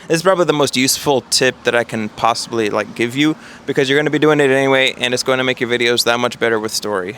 This is probably the most useful tip that I can possibly give you, because you're going to be doing it anyway, and it's going to make your videos that much better with story.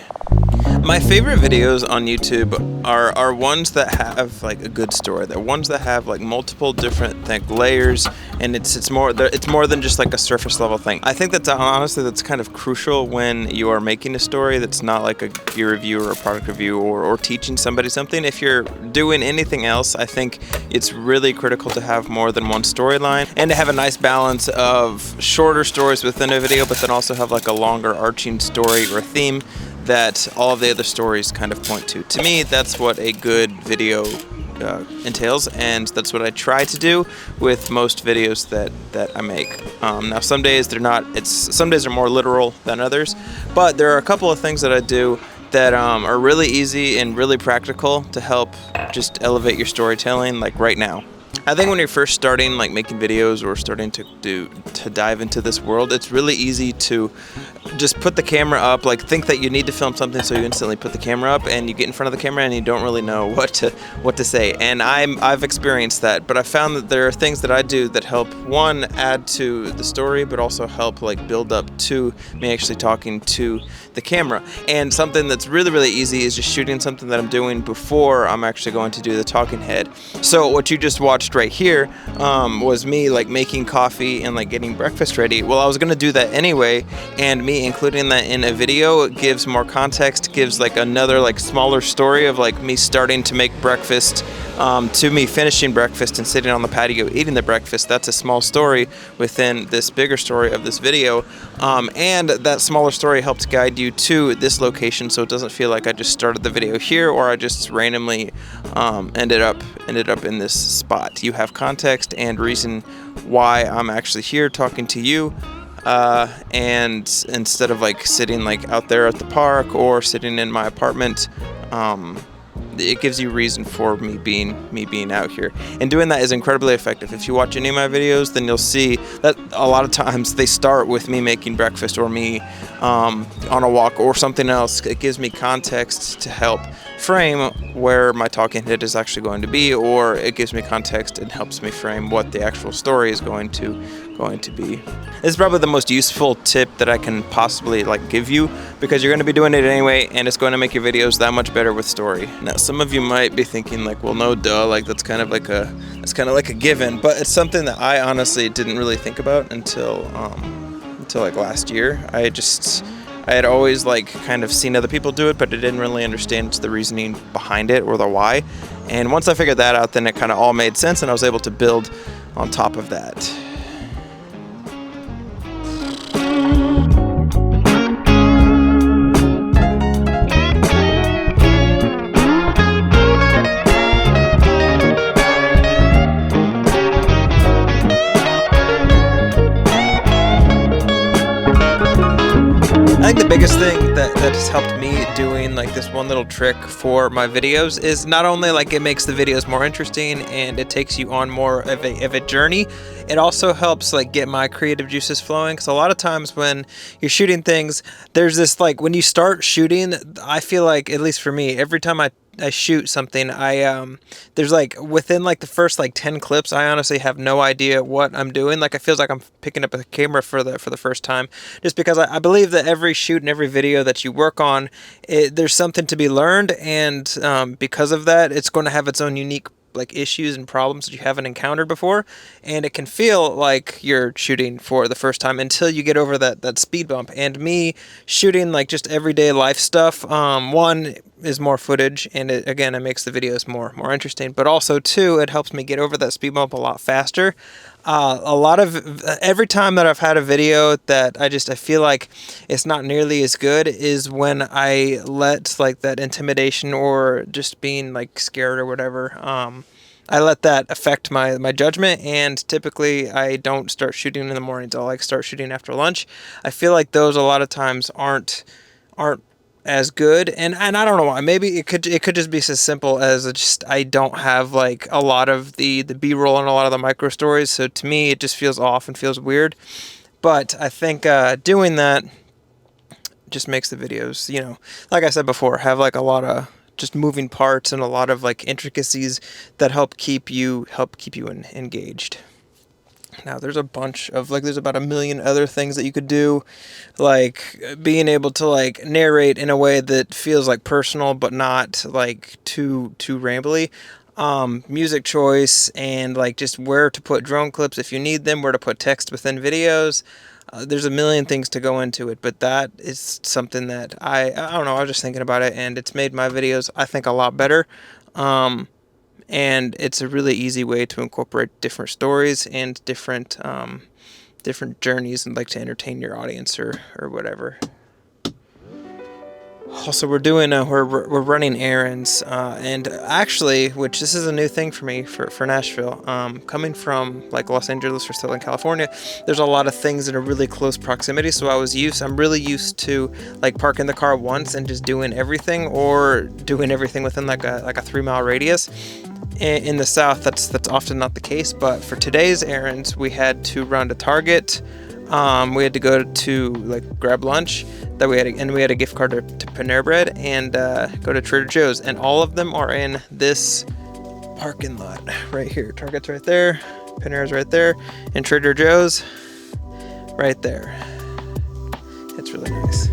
My favorite videos on YouTube are ones that have a good story. They're ones that have multiple different layers, and it's more than just a surface level thing. I think that's honestly kind of crucial when you are making a story that's not like a gear review or a product review or teaching somebody something. If you're doing anything else, I think it's really critical to have more than one storyline and to have a nice balance of shorter stories within a video, but then also have a longer arching story or theme that all of the other stories kind of point to. To me, that's what a good video entails, and that's what I try to do with most videos that I make. Now, some days some days are more literal than others, but there are a couple of things that I do that are really easy and really practical to help just elevate your storytelling, right now. I think when you're first starting making videos or starting to dive into this world, it's really easy to just put the camera up, think that you need to film something, so you instantly put the camera up and you get in front of the camera and you don't really know what to say. And I've experienced that, but I found that there are things that I do that help, one, add to the story, but also help build up to me actually talking to the camera. And something that's really, really easy is just shooting something that I'm doing before I'm actually going to do the talking head. So what you just watched right here was me making coffee and getting breakfast ready. Well, I was gonna do that anyway, and me including that in a video gives more context, gives another smaller story of me starting to make breakfast to me finishing breakfast and sitting on the patio eating the breakfast. That's a small story within this bigger story of this video, and that smaller story helps guide you to this location, so it doesn't feel like I just started the video here or I just randomly ended up in this spot. You have context and reason why I'm actually here talking to you, and instead of sitting out there at the park or sitting in my apartment, it gives you reason for me being out here. And doing that is incredibly effective. If you watch any of my videos, then you'll see that a lot of times they start with me making breakfast or me on a walk or something else. It gives me context to help frame where my talking head is actually going to be, or it gives me context and helps me frame what the actual story is going to be. This is probably the most useful tip that I can possibly give you, because you're going to be doing it anyway, and it's going to make your videos that much better with story. Now, some of you might be thinking well, no, duh, that's kind of a given, but it's something that I honestly didn't really think about until last year. I had always kind of seen other people do it, but I didn't really understand the reasoning behind it or the why. And once I figured that out, then it kind of all made sense, and I was able to build on top of that. I think the biggest thing that has helped me doing this one little trick for my videos is not only it makes the videos more interesting and it takes you on more of a journey, it also helps get my creative juices flowing, because a lot of times when you're shooting things, there's this when you start shooting, I feel at least for me, every time I shoot something, there's within the first 10 clips, I honestly have no idea what I'm doing. It feels like I'm picking up a camera for the first time, just because I believe that every shoot and every video that you work on, there's something to be learned, and because of that, it's going to have its own unique issues and problems that you haven't encountered before, and it can feel like you're shooting for the first time until you get over that speed bump. And me shooting just everyday life stuff, one is more footage, and it makes the videos more interesting, but also two, it helps me get over that speed bump a lot faster. Every time that I've had a video that I feel like it's not nearly as good is when I let that intimidation or just being scared or whatever, I let that affect my judgment, and typically I don't start shooting in the mornings. I'll start shooting after lunch. I feel like those a lot of times aren't as good, and I don't know why. Maybe it could just be as simple as I don't have a lot of the B-roll and a lot of the micro stories, so to me it just feels off and feels weird. But I think doing that just makes the videos, like I said before, have a lot of just moving parts and a lot of intricacies that help keep you engaged. Now there's a bunch of there's about a million other things that you could do, like being able to like narrate in a way that feels like personal but not like too rambly. Music choice and like just where to put drone clips if you need them, where to put text within videos. There's a million things to go into it, but that is something that I don't know. I was just thinking about it, and it's made my videos I think a lot better. And it's a really easy way to incorporate different stories and different journeys and like to entertain your audience or whatever. Also, we're doing we're running errands, and actually, which this is a new thing for me for Nashville. Coming from like Los Angeles or Southern California, there's a lot of things in a really close proximity. So I'm really used to like parking the car once and just doing everything, or doing everything within like a 3-mile radius. In the South, that's often not the case. But for today's errands, we had to run to Target. We had to go to like grab lunch. We had a gift card to Panera Bread and go to Trader Joe's, and all of them are in this parking lot right here. Target's right there, Panera's right there, and Trader Joe's right there. It's really nice.